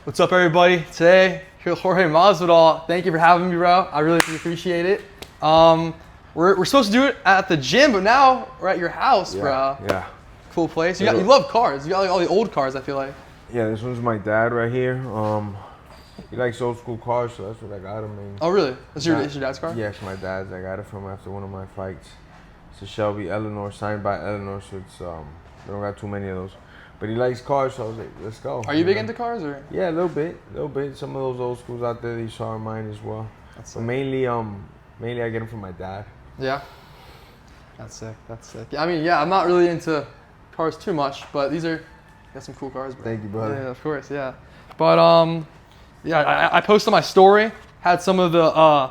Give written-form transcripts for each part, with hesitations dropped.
What's up, everybody? Today, here with Jorge Masvidal. Thank you for having me, bro. I really appreciate it. We're supposed to do it at the gym, but now we're at your house, bro. Yeah. Cool place. You love cars. You got like all the old cars, I feel like. Yeah, this one's my dad right here. He likes old school cars, so that's what I got him. And Oh, really? It's your dad's car? Yeah, it's my dad's. I got it from after one of my fights. It's a Shelby Eleanor, signed by Eleanor, so it's we don't got too many of those. But he likes cars, so I was like, let's go. Are you big into cars, or? Yeah, a little bit. Some of those old schools out there, you saw are mine as well. That's but sick. mainly I get them from my dad. Yeah. That's sick. I mean, yeah, I'm not really into cars too much, but these are got some cool cars, bro. Thank you, brother. Yeah, of course, yeah. But yeah, I posted my story. Had some of the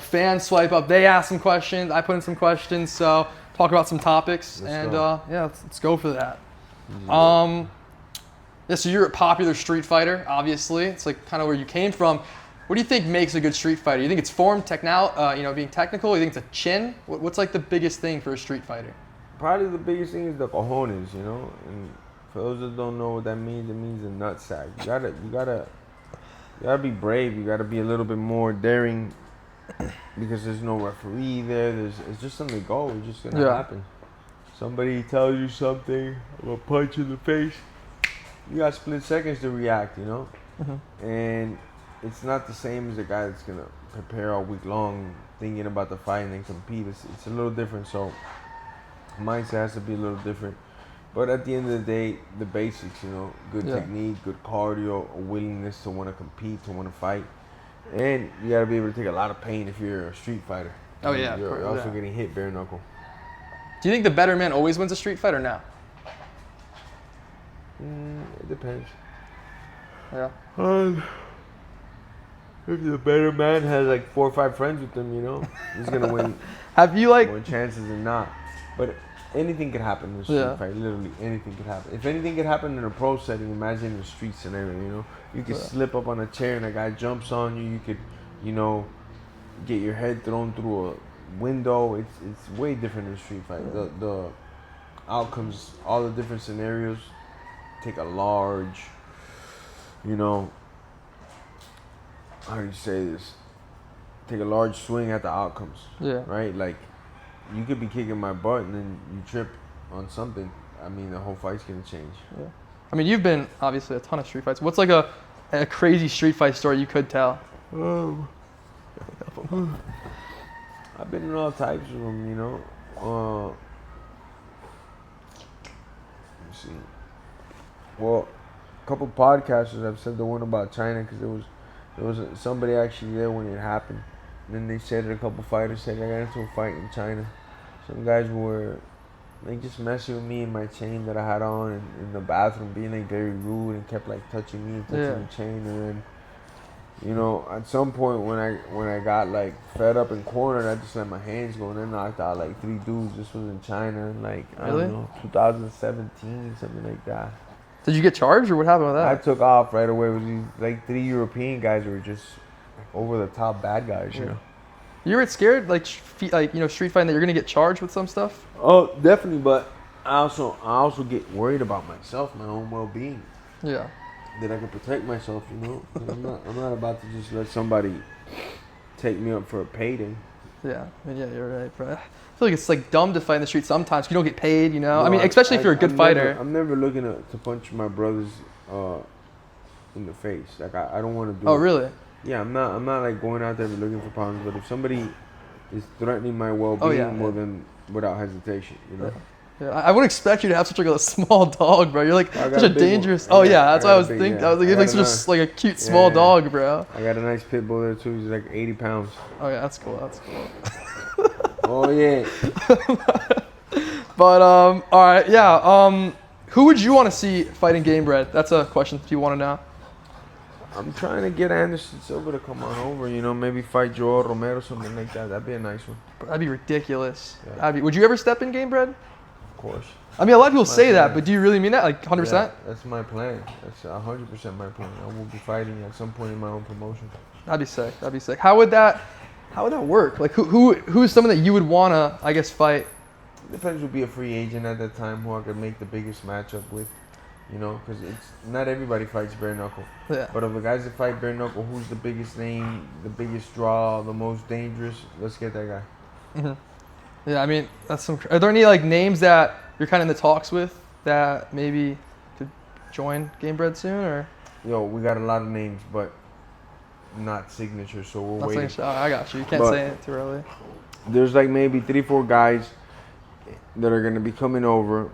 fans swipe up. They asked some questions. I put in some questions. So talk about some topics, let's go for that. Yeah, so you're a popular street fighter, obviously. It's like kind of where you came from. What do you think makes a good street fighter? You think it's form, being technical? You think it's a chin? What's like the biggest thing for a street fighter? Probably the biggest thing is the cojones, And for those that don't know what that means, it means a nutsack. You gotta be brave. You gotta be a little bit more daring because there's no referee there. It's just something to go. It's just gonna happen. Somebody tells you something, a punch in the face. You got split seconds to react, Mm-hmm. And it's not the same as a guy that's gonna prepare all week long, thinking about the fight and then compete. It's a little different. So mindset has to be a little different. But at the end of the day, the basics, good technique, good cardio, a willingness to want to compete, to want to fight, and you got to be able to take a lot of pain if you're a street fighter. Oh yeah, you're also getting hit bare knuckle. Do you think the better man always wins a street fight or no? It depends. Yeah. If the better man has like 4 or 5 friends with him, he's gonna win. Have you more chances than not? But anything could happen in a street fight. Literally anything could happen. If anything could happen in a pro setting, imagine in a street scenario. You could slip up on a chair and a guy jumps on you. You could, get your head thrown through a window. It's way different in a street fight. The outcomes, all the different scenarios, take a large, how do you say this? Take a large swing at the outcomes. Yeah. Right? Like, you could be kicking my butt and then you trip on something. I mean, the whole fight's gonna change. Yeah. I mean, you've been obviously a ton of street fights. What's like a crazy street fight story you could tell? I've been in all types of them, Let me see. Well, a couple podcasters have said the one about China because there was somebody actually there when it happened. And then they said it, a couple fighters said, I got into a fight in China. Some guys were just messing with me and my chain that I had on in the bathroom, being like very rude and kept like touching me and touching the chain. And then, at some point when I got like fed up and cornered, I just let my hands go and then knocked out like 3 dudes. This was in China in I don't know, 2017, something like that. Did you get charged or what happened with that? I took off right away with these like 3 European guys who were just over the top bad guys, You were scared, street fighting, that you're gonna get charged with some stuff? Oh, definitely, but I also get worried about myself, my own well-being. Yeah. That I can protect myself, I'm not about to just let somebody take me up for a payday. Yeah, I mean, yeah, you're right, bro. I feel like it's like dumb to fight in the street sometimes. You don't get paid, No, I mean, especially if you're a good fighter. I'm never looking to punch my brothers in the face. Like I don't want to do. Oh, really? Yeah, I'm not like going out there looking for problems. But if somebody is threatening my well-being, than without hesitation, Yeah, I wouldn't expect you to have such like a small dog, bro. You're like such a dangerous. Oh yeah, that's what I was thinking. I was like, you're like such a cute small dog, bro. I got a nice pit bull there too. He's like 80 pounds. Oh yeah, that's cool. Oh yeah. But all right, yeah. Who would you want to see fighting Gamebred? That's a question if you want to know. I'm trying to get Anderson Silva to come on over. Maybe fight Joel Romero, something like that. That'd be a nice one. That'd be ridiculous. Yeah. Would you ever step in Gamebred? Of course. I mean, a lot of people say that, but do you really mean that? Like 100%? Yeah, that's my plan. That's 100% my plan. I will be fighting at some point in my own promotion. That'd be sick. How would that work? Like who's someone that you would wanna, I guess, fight? Depends who'd be a free agent at that time, who I could make the biggest matchup with. You know, because it's not everybody fights bare knuckle. Yeah. But of the guys that fight bare knuckle, who's the biggest name, the biggest draw, the most dangerous? Let's get that guy. Yeah, I mean, that's some. Are there any like names that you're kind of in the talks with that maybe could join Gamebred soon, or? Yo, we got a lot of names, but not signatures, so we're waiting. I got you. You can't say it too early. There's like maybe 3-4 guys that are gonna be coming over.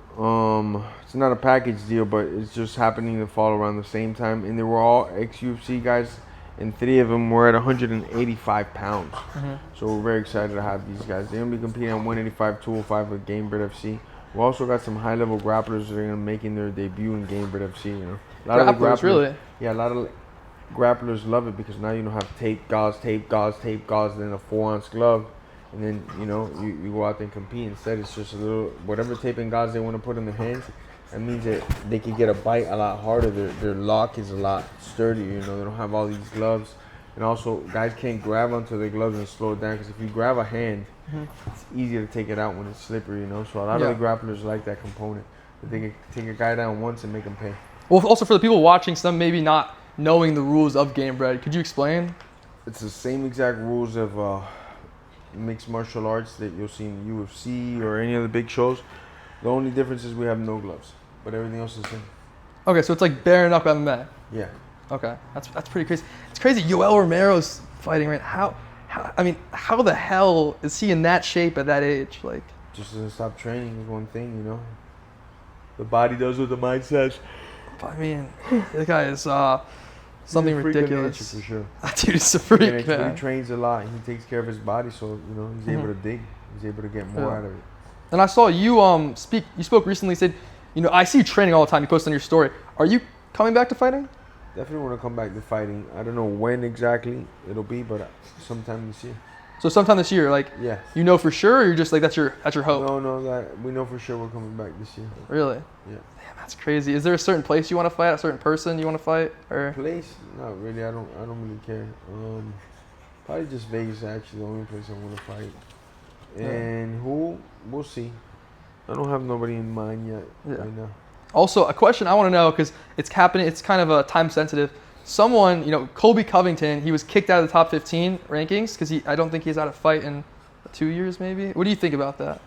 It's not a package deal, but it's just happening to fall around the same time, and they were all ex-UFC guys, and 3 of them were at 185 pounds. So we're very excited to have these guys. They're gonna be competing on 185, 205 with Gamebred FC. We also got some high-level grapplers that are gonna making their debut in Gamebred FC. You know, a lot of the grapplers, really. Yeah, a lot of grapplers love it because now you don't have tape, gauze, then a 4-ounce glove. And then, you know, you go out there and compete. Instead, it's just a little, whatever tape and gauze they want to put in their hands. That means that they can get a bite a lot harder. Their lock is a lot sturdier, you know. They don't have all these gloves. And also, guys can't grab onto their gloves and slow it down. Because if you grab a hand, it's easier to take it out when it's slippery, you know. So a lot of the grapplers like that component. That they can take a guy down once and make him pay. Well, also for the people watching, some maybe not knowing the rules of Gamebred, could you explain? It's the same exact rules of mixed martial arts that you'll see in UFC or any other big shows. The only difference is we have no gloves, but everything else is the same. Okay, so it's like bare knuckle MMA. Yeah. Okay, that's pretty crazy. It's crazy. Yoel Romero's fighting right. How the hell is he in that shape at that age? Like, just doesn't stop training is one thing, you know. The body does what the mind says. I mean, this guy is something ridiculous. For sure. That dude is a freak, man. He trains a lot. He takes care of his body, so you know he's able to dig. He's able to get more out of it. And I saw you speak. You spoke recently. Said, you know, I see you training all the time. You post on your story. Are you coming back to fighting? Definitely want to come back to fighting. I don't know when exactly it'll be, but sometime this year. So sometime this year, like, yeah. You know for sure, or you're just like that's your hope? No, that we know for sure we're coming back this year. Really? Yeah. Damn, that's crazy. Is there a certain place you want to fight? A certain person you want to fight? Or place? Not really. I don't really care. Probably just Vegas. Actually, the only place I want to fight. And who? We'll see. I don't have nobody in mind yet right now. Also, a question I want to know, because it's happening. It's kind of a time sensitive. Someone, you know, Colby Covington, he was kicked out of the top 15 rankings because I don't think he's had a fight in 2 years, maybe. What do you think about that?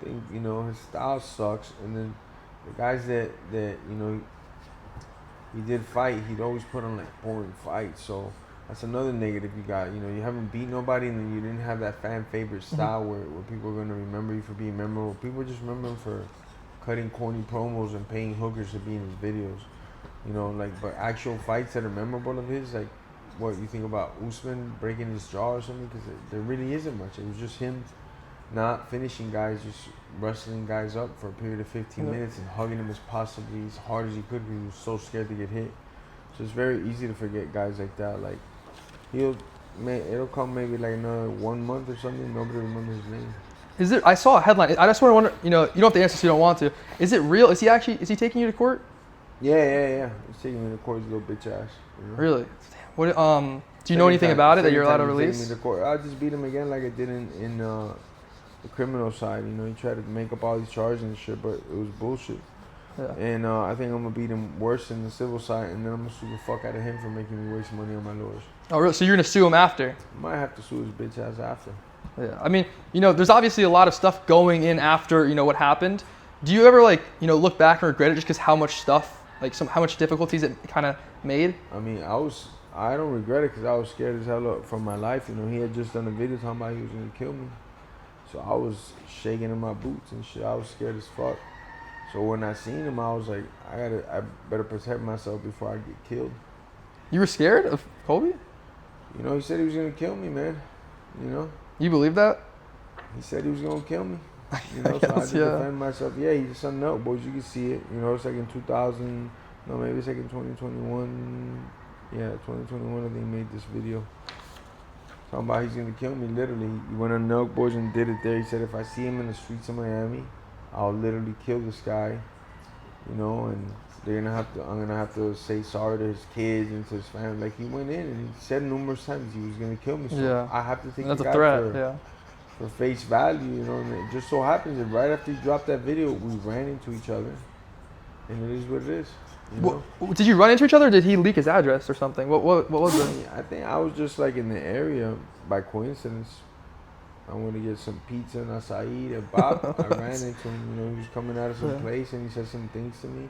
I think, you know, his style sucks, and then the guys that you know he did fight, he'd always put on like boring fights. So that's another negative you got. You know, you haven't beat nobody, and then you didn't have that fan favorite style where people are gonna remember you for being memorable. People just remember him for cutting corny promos and paying hookers to be in his videos. You know, like, but actual fights that are memorable of his, like, what you think about Usman breaking his jaw or something? Because there really isn't much. It was just him not finishing guys, just wrestling guys up for a period of 15 minutes and hugging them as possibly as hard as he could because he was so scared to get hit. So it's very easy to forget guys like that. Like, it'll come maybe like another 1 month or something. Nobody remembers his name. I saw a headline. I just want to wonder, you know, you don't have to answer if you don't want to. Is it real? Is he taking you to court? Yeah. He's taking me to court, his little bitch ass. You know? Really? What? Do you know anything about it that you're allowed to release? Me to court. I just beat him again like I did in the criminal side. You know, he tried to make up all these charges and shit, but it was bullshit. Yeah. And I think I'm gonna beat him worse in the civil side, and then I'm gonna sue the fuck out of him for making me waste money on my lawyers. Oh, really? So you're gonna sue him after? Might have to sue his bitch ass after. Yeah. I mean, you know, there's obviously a lot of stuff going in after, you know, what happened. Do you ever, like, you know, look back and regret it just because how much stuff, like, how much difficulties it kind of made? I mean, I don't regret it because I was scared as hell for my life. You know, he had just done a video talking about he was gonna kill me, so I was shaking in my boots and shit. I was scared as fuck. So when I seen him, I was like, I better protect myself before I get killed. You were scared of Colby? You know, he said he was gonna kill me, man. You know. You believe that? He said he was gonna kill me. You know, so I had to defend myself. Yeah, he just something else, boys. You can see it. You know, it's like in 2000. No, maybe it's like in 2021. Yeah, 2021. I think he made this video talking about he's gonna kill me. Literally, he went on Nelk Boys and did it there. He said if I see him in the streets of Miami, I'll literally kill this guy. You know, and I'm gonna have to say sorry to his kids and to his family. Like, he went in and he said numerous times he was gonna kill me. So I have to take the guy for face value, you know. And it just so happens that right after he dropped that video, we ran into each other, and it is what it is. You know? Did you run into each other? Or did he leak his address or something? What was it? I think I was just like in the area by coincidence. I went to get some pizza and acai at Bob. I ran into him. You know, he was coming out of some place and he said some things to me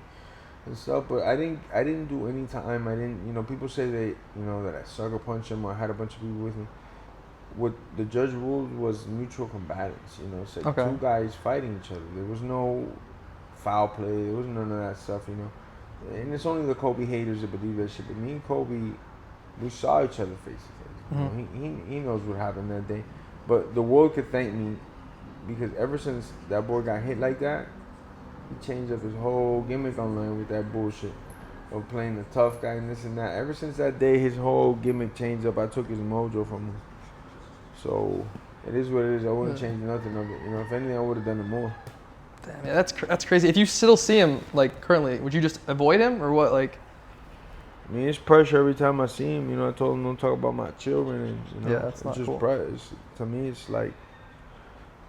and stuff. But I didn't do any time. I didn't. You know, people say they, you know, that I sucker punched him or I had a bunch of people with me. What the judge ruled was mutual combatants. You know, said two guys fighting each other. There was no foul play. There was none of that stuff. You know, and it's only the Colby haters that believe that shit. But me and Colby, we saw each other face to face. You know, he knows what happened that day. But the world could thank me because ever since that boy got hit like that, he changed up his whole gimmick online with that bullshit of playing the tough guy and this and that. Ever since that day, his whole gimmick changed up. I took his mojo from him. So it is what it is. I wouldn't change nothing of it. You know, if anything, I would have done it more. Damn, yeah, that's crazy. If you still see him like currently, would you just avoid him or what? Like, I mean, it's pressure every time I see him. You know, I told him don't talk about my children, and you know, that's not just cool. To me, it's like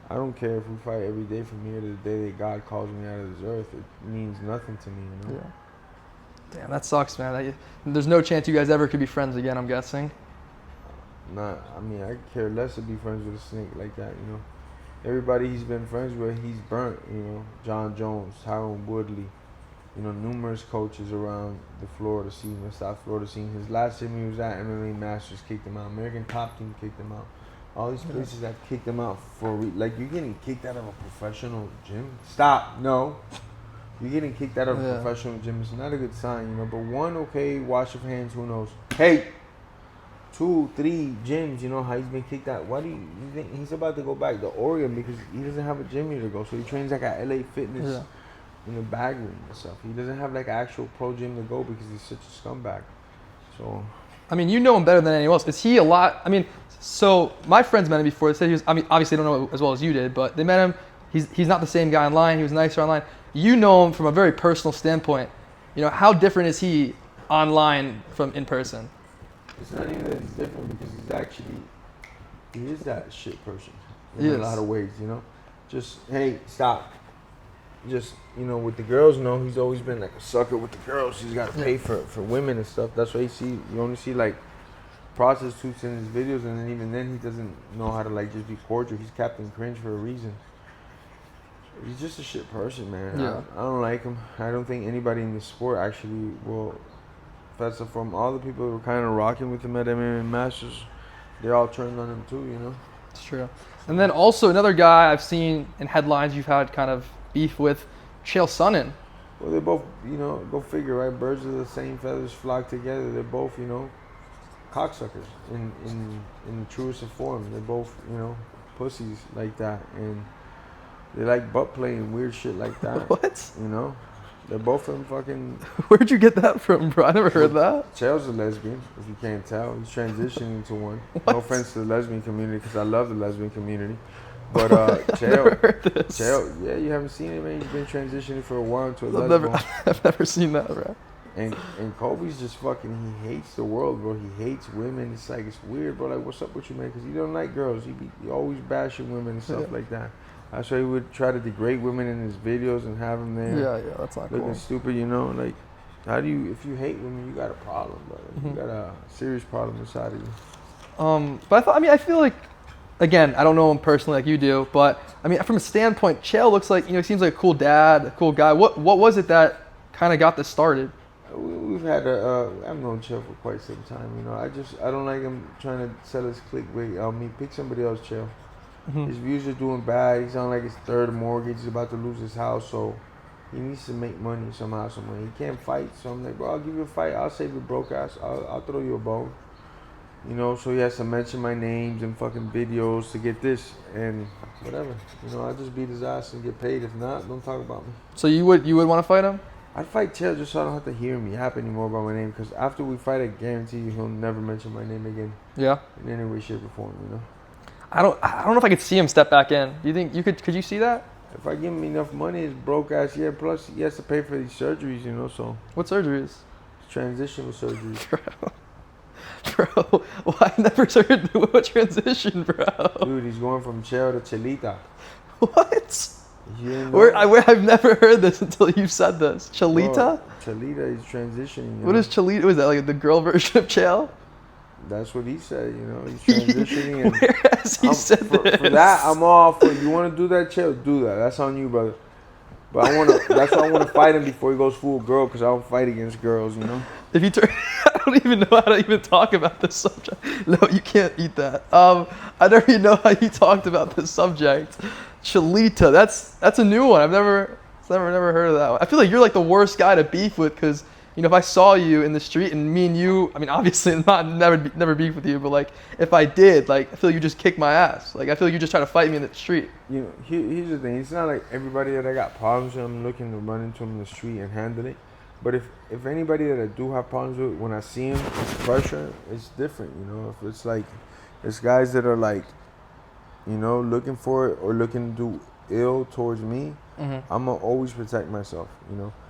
I don't care if we fight every day from here to the day that God calls me out of this earth. It means nothing to me. You know? Yeah. Damn, that sucks, man. There's no chance you guys ever could be friends again. I'm guessing. I mean, I care less to be friends with a snake like that. You know, everybody he's been friends with, he's burnt. You know, John Jones, Tyron Woodley. You know, numerous coaches around the Florida scene, the South Florida scene. His last gym he was at, MMA Masters, kicked him out. American Top Team kicked him out. All these places have kicked him out for like you're getting kicked out of a professional gym. Stop, no. You're getting kicked out of a professional gym. It's not a good sign, you know. But one, okay, wash of hands, who knows? Hey, 2, 3 gyms, you know how he's been kicked out. Why do you think he's about to go back to Oregon because he doesn't have a gym here to go? So he trains like at LA Fitness. Yeah. In the bag room and stuff. He doesn't have like an actual pro gym to go because he's such a scumbag. So, I mean, you know him better than anyone else. Is he a lot? I mean, so my friends met him before. They said he was. I mean, obviously they don't know as well as you did, but they met him. He's not the same guy online. He was nicer online. You know him from a very personal standpoint. You know, how different is he online from in person? It's not even that he's different because he is that shit person in a lot of ways. You know, just hey, stop. Just, you know, with the girls, he's always been like a sucker with the girls. He's got to pay for women and stuff. That's why you only see like prostitutes in his videos, and then even then he doesn't know how to like just be cordial. He's Captain Cringe for a reason. He's just a shit person, man. Yeah. I don't like him. I don't think anybody in the sport actually will. That's from all the people who were kind of rocking with him at MMA Masters. They're all turned on him too, you know. It's true. And then also another guy I've seen in headlines you've had kind of beef with, Chael Sonnen. Well, they both, you know, go figure, right? Birds of the same feathers flock together. They're both, you know, cocksuckers in the truest of form. They're both, you know, pussies like that, and they like butt play and weird shit like that. What? You know, they're both from fucking. Where'd you get that from, bro? I never heard that. Chael's a lesbian, if you can't tell. He's transitioning into one. No offense to the lesbian community, because I love the lesbian community. But Chael, yeah, you haven't seen it, man. He's been transitioning for a while into a lesbian. I've never seen that, bro. And Colby's just fucking, he hates the world, bro. He hates women. It's like, it's weird, bro. Like, what's up with you, man? Because he don't like girls. He always bashing women and stuff like that. That's why he would try to degrade women in his videos and have them there. Yeah, that's not looking cool. Stupid, you know? Like, how do you, if you hate women, you got a problem, brother. You got a serious problem inside of you. But I feel like, again, I don't know him personally like you do, but I mean, from a standpoint, Chael looks like, you know, he seems like a cool dad, a cool guy. What was it that kind of got this started? We've had I've known Chael for quite some time, you know. I don't like him trying to sell his clickbait. Pick somebody else, Chael. His views are doing bad. He's on like his third mortgage. He's about to lose his house, so he needs to make money somehow, some way. He can't fight, so I'm like, bro, I'll give you a fight. I'll save your broke ass. I'll throw you a bone. You know, so he has to mention my names and fucking videos to get this and whatever. You know, I'll just beat his ass and get paid. If not, don't talk about me. So you would want to fight him? I'd fight Chael just so I don't have to hear him yap anymore about my name. Because after we fight, I guarantee you he'll never mention my name again. Yeah. In any way, shape, or form, you know. I don't know if I could see him step back in. Do you think you could you see that? If I give him enough money, his broke ass, yeah. Plus, he has to pay for these surgeries, you know. So. What surgeries? Transitional surgeries. Bro, well, I never heard what transition, bro. Dude, he's going from Chael to Chelita. What? You didn't know? I've never heard this until you said this. Chalita? Bro, Chalita is transitioning. What is Chalita? Was that like the girl version of Chael? That's what he said, he's transitioning. And Where has he said this? For that, I'm all for you want to do that, Chael, do that. That's on you, brother. But that's why I want to fight him before he goes full girl, because I don't fight against girls, If you turn, I don't even know how to even talk about this subject. No, you can't eat that. I don't even know how you talked about this subject. Chalita, that's a new one. I've never heard of that one. I feel like you're like the worst guy to beef with, because if I saw you in the street and me and you, I mean, obviously never beef with you, but like if I did, like I feel like you just kick my ass. Like I feel like you just try to fight me in the street. Here's the thing. It's not like everybody that I got problems with, I'm looking to run into them in the street and handle it. But if anybody that I do have problems with, when I see them, it's pressure. It's different, If it's like, it's guys that are like, looking for it or looking to do ill towards me, I'm gonna always protect myself.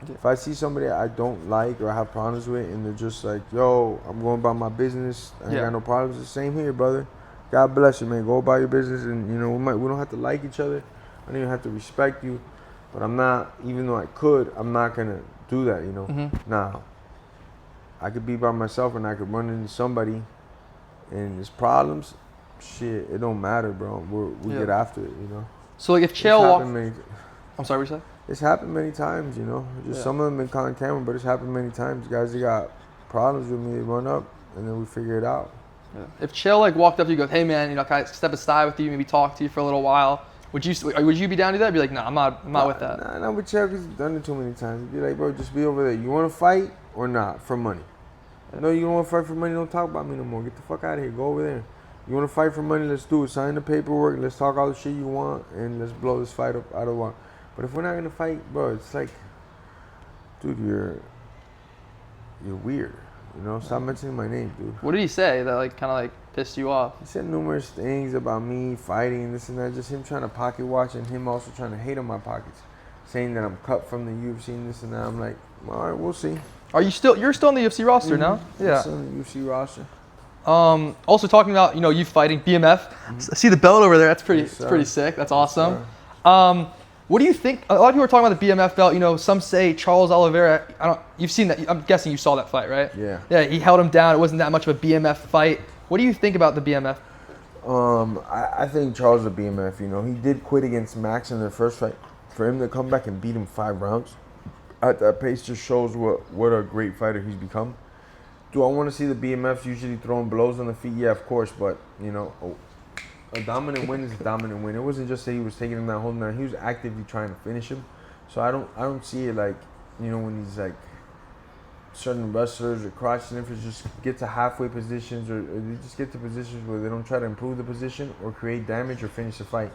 If I see somebody I don't like or I have problems with, and they're just like, "Yo, I'm going about my business. I ain't got no problems." The same here, brother. God bless you, man. Go about your business, and we don't have to like each other. I don't even have to respect you, but I'm not. Even though I could, I'm not gonna do that. Now, I could be by myself, and I could run into somebody, and there's problems. Shit, it don't matter, bro. We get after it, So like if Chael walked, I'm sorry, what you said? It's happened many times, some of them been caught on camera, but it's happened many times. Guys that got problems with me, they run up, and then we figure it out. Yeah. If Chael like walked up to you and goes, "Hey man, can I step aside with you, maybe talk to you for a little while?" Would you be down to that? Be like, "Nah, I'm not with that." Nah, not with Chael, because he's done it too many times. He'd be like, "Bro, just be over there. You want to fight or not for money? No, you don't want to fight for money. Don't talk about me no more. Get the fuck out of here. Go over there. You want to fight for money? Let's do it. Sign the paperwork. Let's talk all the shit you want, and let's blow this fight up out of the water." But if we're not gonna fight, bro, it's like, dude, you're weird. Stop mentioning my name, dude. What did he say that like kind of like pissed you off? He said numerous things about me fighting and this and that. Just him trying to pocket watch and him also trying to hate on my pockets, saying that I'm cut from the UFC and this and that. I'm like, all right, we'll see. You're still on the UFC roster now? Yeah. I'm still on the UFC roster. Also talking about you fighting BMF. I see the belt over there. That's pretty. It's pretty sick. That's awesome. What do you think? A lot of people are talking about the BMF belt. Some say Charles Oliveira. You've seen that. I'm guessing you saw that fight, right? Yeah. Yeah. He held him down. It wasn't that much of a BMF fight. What do you think about the BMF? I think Charles is a BMF. He did quit against Max in their first fight. For him to come back and beat him 5 rounds at that pace just shows what a great fighter he's become. Do I want to see the BMFs usually throwing blows on the feet? Yeah, of course. But a dominant win is a dominant win. It wasn't just that he was taking him down, holding him down. He was actively trying to finish him. So I don't see it like, when he's like certain wrestlers or crotch sniffers just get to halfway positions or they just get to positions where they don't try to improve the position or create damage or finish the fight.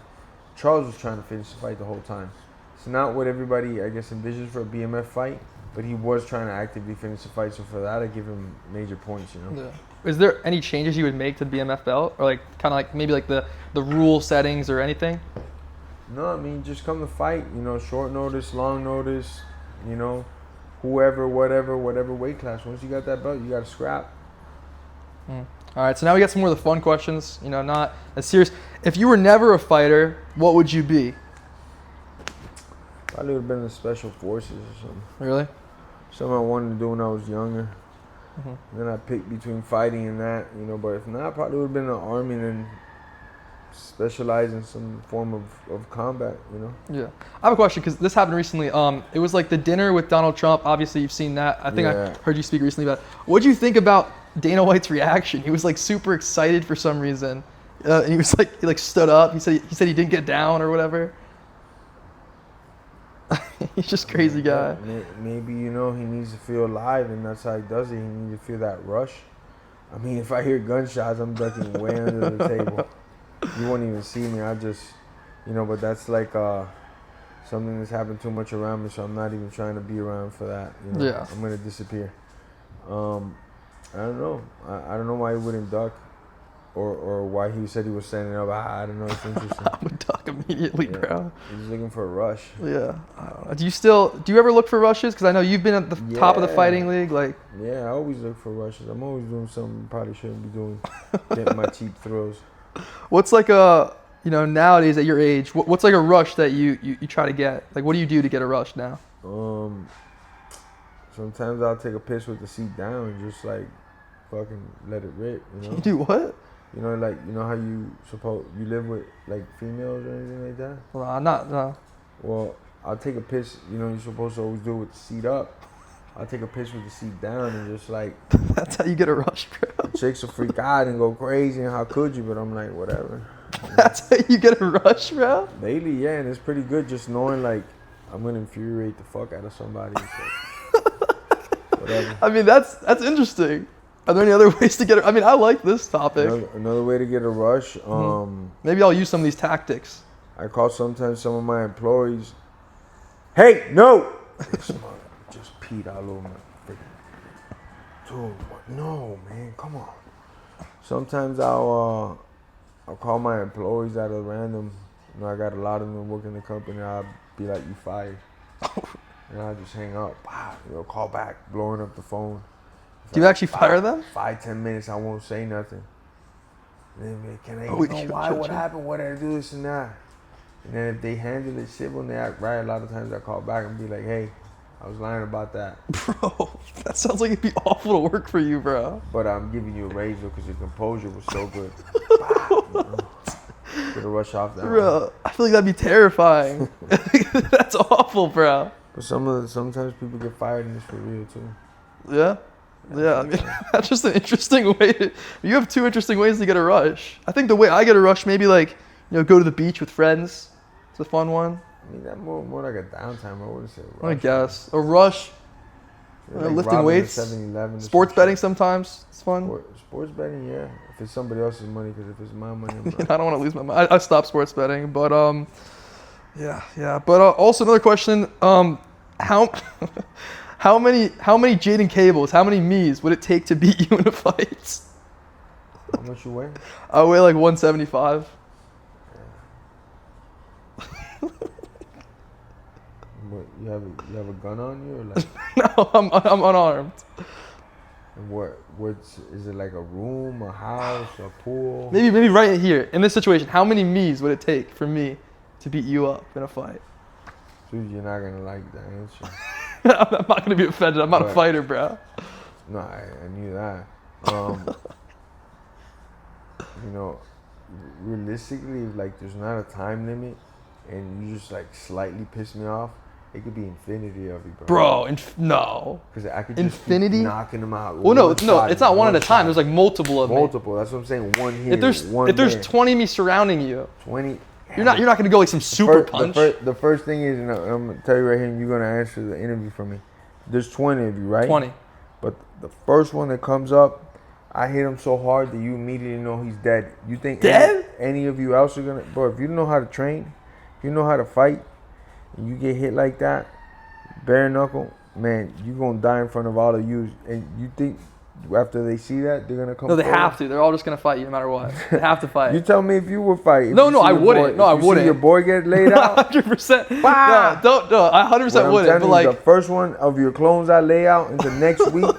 Charles was trying to finish the fight the whole time. It's not what everybody, I guess, envisions for a BMF fight, but he was trying to actively finish the fight. So for that, I give him major points, Yeah. Is there any changes you would make to the BMF belt, or like kind of like maybe like the rule settings or anything? No, I mean just come to fight. Short notice, long notice. Whoever, whatever weight class. Once you got that belt, you got to scrap. All right, so now we got some more of the fun questions. Not as serious. If you were never a fighter, what would you be? Probably would have been in the special forces or something. Really? Something I wanted to do when I was younger. Then I picked between fighting and that, But if not, I probably would have been in the army and then specialize in some form of combat, Yeah. I have a question because this happened recently. It was like the dinner with Donald Trump. Obviously, you've seen that. I think I heard you speak recently about it. What do you think about Dana White's reaction? He was like super excited for some reason. And he was like, he like stood up. He said he didn't get down or whatever. He's just crazy guy. Maybe, he needs to feel alive, and that's how he does it. He needs to feel that rush. I mean, if I hear gunshots, I'm ducking way under the table. You won't even see me. I just, but that's like something that's happened too much around me, so I'm not even trying to be around for that. Yeah. I'm going to disappear. I don't know. I don't know why he wouldn't duck. Or why he said he was standing up. I don't know. It's interesting. I would duck immediately, bro. He's looking for a rush. Yeah. I don't know. Do you ever look for rushes? Because I know you've been at the top of the fighting league. Like. Yeah, I always look for rushes. I'm always doing something I probably shouldn't be doing. Getting my cheap throws. What's like a you know, nowadays at your age, what's like a rush that you try to get? Like, what do you do to get a rush now? Sometimes I'll take a piss with the seat down and just like fucking let it rip, you know? You do what? You know, like, you know how you live with like females or anything like that? Well, no. Well, I'll take a piss, you know, you're supposed to always do it with the seat up. I'll take a piss with the seat down and just like... That's how you get a rush, bro. Chicks will freak out and go crazy and how could you? But I'm like, whatever. That's how you get a rush, bro? Daily, yeah, and it's pretty good just knowing like I'm going to infuriate the fuck out of somebody. So, whatever. I mean, that's interesting. Are there any other ways to get I mean, I like this topic. Another way to get a rush, maybe I'll use some of these tactics. I call sometimes some of my employees, hey, no! Just peed all over my freaking... Dude, what? No, man, come on. Sometimes I'll call my employees out of random. You know, I got a lot of them working the company. I'll be like, you fired. And I'll just hang up. Wow, you know, call back, blowing up the phone. Do you actually fire them? 5-10 minutes, I won't say nothing. And then, man, can I know why? What happened? What did I do? This and that. And then if they handle this shit when they act right, a lot of times I call back and be like, hey, I was lying about that. Bro, that sounds like it'd be awful to work for you, bro. But I'm giving you a raise though because your composure was so good. You know? Get a rush off that. Bro, I feel like that'd be terrifying. That's awful, bro. But sometimes people get fired and it's for real too. Yeah? Yeah, I mean, that's just an interesting way. You have two interesting ways to get a rush. I think the way I get a rush, maybe like, you know, go to the beach with friends. It's a fun one. I mean, that's more like a downtime. I wouldn't say a rush. I guess. A rush. Like Lifting weights. 7-Eleven. Sports betting sometimes. It's fun. Sports betting, yeah. If it's somebody else's money, because if it's my money, I'm I don't want to lose my money. I stopped sports betting, but yeah. But also another question: how many Jaden Cables, how many me's would it take to beat you in a fight? How much you weigh? I weigh like 175. What, you have a gun on you or like? No, I'm unarmed. And what's is it like a room, a house, a pool? Maybe right here in this situation, how many me's would it take for me to beat you up in a fight? Dude, you're not gonna like that answer. I'm not gonna be offended. I'm not a fighter, bro. No, I knew that. You know, realistically, like there's not a time limit, and you just like slightly piss me off. It could be infinity of you, bro. No. Because I could just infinity? keep knocking them out. Well, no, it's not one at a time. There's like multiple of me. Multiple. That's what I'm saying. One here. If there's 20 of me surrounding you, 20. You're not gonna go like some super punch. The first thing is, and I'm gonna tell you right here, and you're gonna answer the interview for me. There's 20 of you, right? 20. But the first one that comes up, I hit him so hard that you immediately know he's dead. You think any of you else are gonna? Bro, if you know how to train, if you know how to fight, and you get hit like that, bare knuckle, man, you gonna die in front of all of you. And you think after they see that, they're gonna come? No, they forward? have to. They're all just gonna fight you no matter what. They have to fight. You tell me if you would fight. No, I wouldn't. I wouldn't. See your boy get laid out. 100%. No, I 100% wouldn't. But like the first one of your clones I lay out into next week,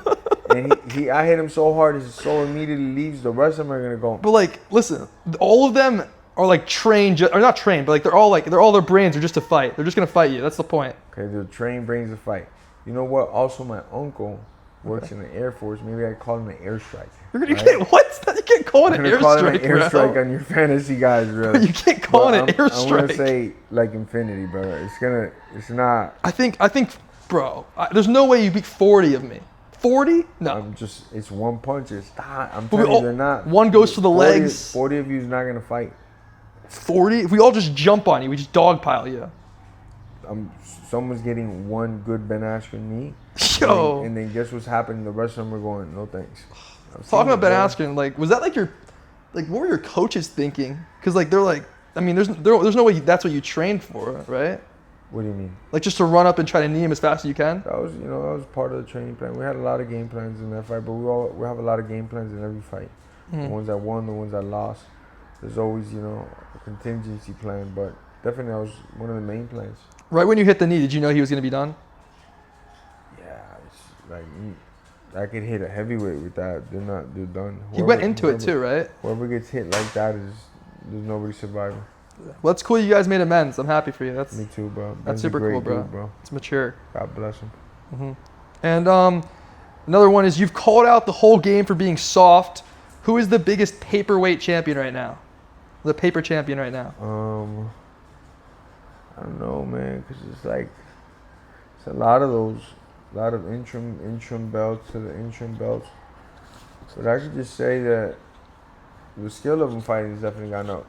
and I hit him so hard his soul immediately leaves. The rest of them are gonna go. But like, listen, all of them are like trained, or not trained, but like they're all their brains are just to fight. They're just gonna fight you. That's the point. Okay, the trained brains to fight. You know what? Also, my uncle works in the Air Force. Maybe I call him an airstrike. You can't what? You can't call it an airstrike. Call it an airstrike on your fantasy guys, really. You can't call it an airstrike. I'm gonna say like infinity, brother. It's not. I think, bro. There's no way you beat 40 of me. 40? No. It's one punch. I'm telling you, they're not. One goes for the legs. 40 of you is not gonna fight. 40? If we all just jump on you, we just dogpile you. Someone's getting one good Ben Askren knee. Yo. And then guess what's happening? The rest of them are going, no thanks. Talking about Ben Askren, like, was that like what were your coaches thinking? Because like they're like, I mean, there's no way that's what you trained for, right? What do you mean? Like just to run up and try to knee him as fast as you can? That was part of the training plan. We had a lot of game plans in that fight, but we have a lot of game plans in every fight. Mm-hmm. The ones that won, the ones that lost. There's always, a contingency plan, but definitely that was one of the main plans. Right when you hit the knee, did you know he was going to be done? Yeah, it's like I could hit a heavyweight with that. They're done. He went into it too, right? Whoever gets hit like that there's nobody surviving. Well, that's cool. You guys made amends. I'm happy for you. That's Me too, bro. That's Ben's a super great cool, bro. dude, bro. It's mature. God bless him. And another one is you've called out the whole game for being soft. Who is the biggest paperweight champion right now? The paper champion right now. I don't know, man, because it's like it's a lot of those, a lot of interim belts to the interim belts. But I could just say that the skill of them fighting has definitely gone up.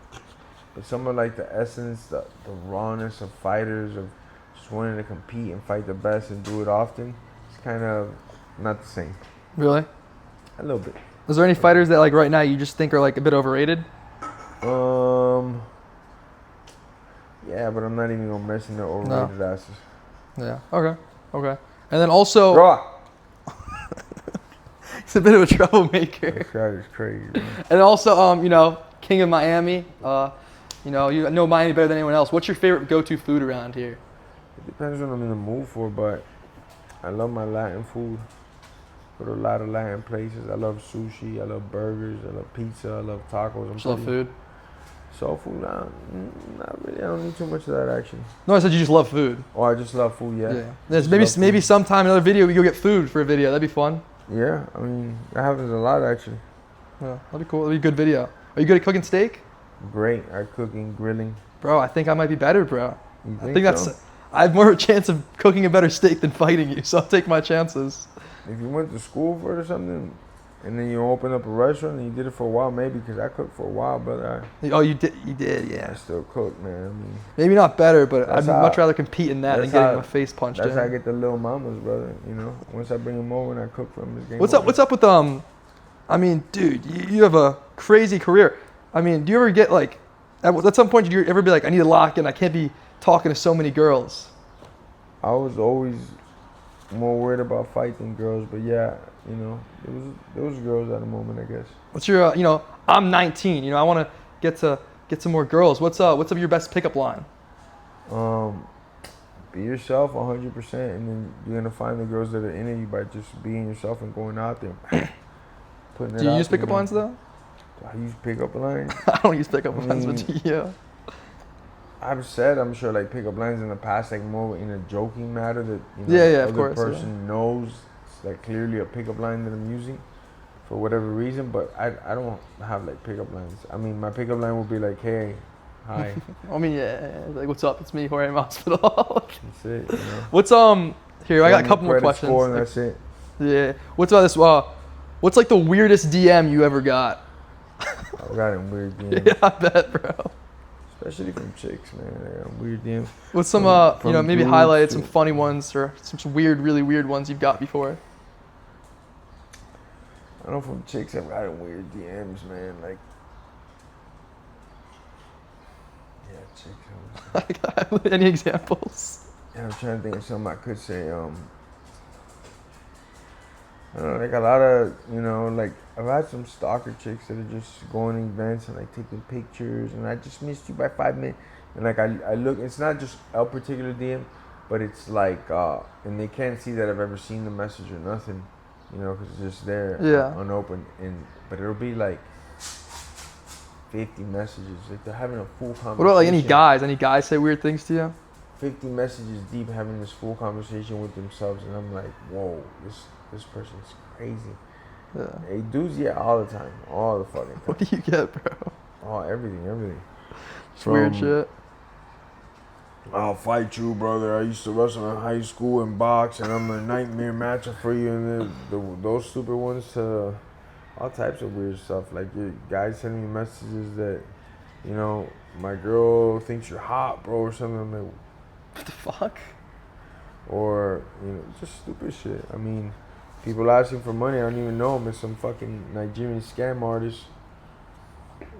But some of like the essence, the rawness of fighters, of just wanting to compete and fight the best and do it often, it's kind of not the same. Really? A little bit. Is there any fighters that like right now you just think are like a bit overrated? Yeah, but I'm not even gonna mention the overrated asses. Yeah. Okay. And then also, Raw. he's a bit of a troublemaker. This guy is crazy, bro. And also, you know, King of Miami. You know Miami better than anyone else. What's your favorite go-to food around here? It depends what I'm in the mood for, but I love my Latin food. Go to a lot of Latin places. I love sushi. I love burgers. I love pizza. I love tacos. Just love food. Soul food, not really. I don't need too much of that actually. No, I said you just love food. Oh, I just love food. Yeah. There's maybe sometime another video we go get food for a video. That'd be fun. Yeah, I mean that happens a lot actually. Yeah, that'd be cool. That'd be a good video. Are you good at cooking steak? Great at cooking, grilling. Bro, I think I might be better, bro. I think that's. I have more of a chance of cooking a better steak than fighting you, so I'll take my chances. If you went to school for it or something, and then you open up a restaurant and you did it for a while, maybe, because I cooked for a while, brother. Oh, you did, yeah. I still cook, man. I mean, maybe not better, but I'd much rather compete in that than getting my face punched in. That's how I get the little mamas, brother. You know, once I bring them over and I cook for them, this game. What's up with I mean, dude, you have a crazy career. I mean, do you ever get like, at some point, did you ever be like, I need to lock in, I can't be talking to so many girls? I was always more worried about fighting girls, but yeah, you know, there was girls at the moment, I guess. What's your, I'm 19, I want to get some more girls. What's up your best pickup line? Be yourself 100%, and then you're gonna find the girls that are into you by just being yourself and going out there, putting it out. Do you use pickup lines though? I use pickup lines. I don't use pickup lines, but do you? I've said, I'm sure, like pickup lines in the past, like more in a joking matter that the other of course, person knows it's like clearly a pickup line that I'm using for whatever reason. But I don't have like pickup lines. I mean, my pickup line would be like, hey, hi. I mean, yeah, like what's up? It's me, Jorge Masvidal. That's it. You know? What's here? I got a couple more questions. Score and that's it. Yeah. What's about this? What's like the weirdest DM you ever got? I've gotten weird DMs. Yeah, I bet, bro. Especially from chicks, man. I got weird DMs. What's some, maybe highlight some funny ones or some weird, really weird ones you've got before? I know from chicks I've gotten weird DMs, man. Like, yeah, chicks. Any examples? Yeah, I'm trying to think of something I could say. I don't know, like a lot of, like I've had some stalker chicks that are just going to events and like taking pictures, and I just missed you by 5 minutes. And like I look, it's not just a particular DM, but it's like, and they can't see that I've ever seen the message or nothing, because it's just there, unopened. But it'll be like 50 messages, like they're having a full conversation. What about like any guys? Any guys say weird things to you? 50 messages deep, having this full conversation with themselves, and I'm like, whoa, this person's crazy. Yeah. Hey, dudes, all the time, all the fucking time. What do you get, bro? Oh, everything. Just weird shit. I'll fight you, brother. I used to wrestle in high school and box, and I'm a nightmare matcher for you. And then those stupid ones to all types of weird stuff. Like guys sending me messages that, my girl thinks you're hot, bro, or something. I'm like, what the fuck? Or, just stupid shit. I mean, people asking for money, I don't even know them. It's some fucking Nigerian scam artist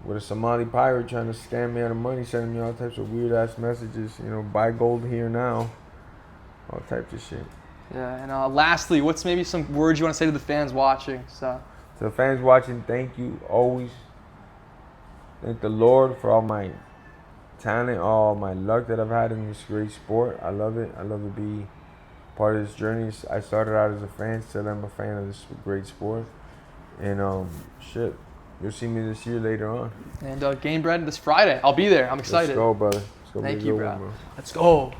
with a Somali pirate trying to scam me out of money, sending me all types of weird ass messages. Buy gold here now. All types of shit. Yeah, and lastly, what's maybe some words you want to say to the fans watching? So, to the fans watching, thank you always. Thank the Lord for all my talent, all my luck that I've had in this great sport. I love it. I love to be part of this journey. I started out as a fan, still I'm a fan of this great sport. And You'll see me this year later on. And Gamebred this Friday. I'll be there. I'm excited. Let's go, brother. It's gonna Thank be a you, good bro. one, bro. Let's go.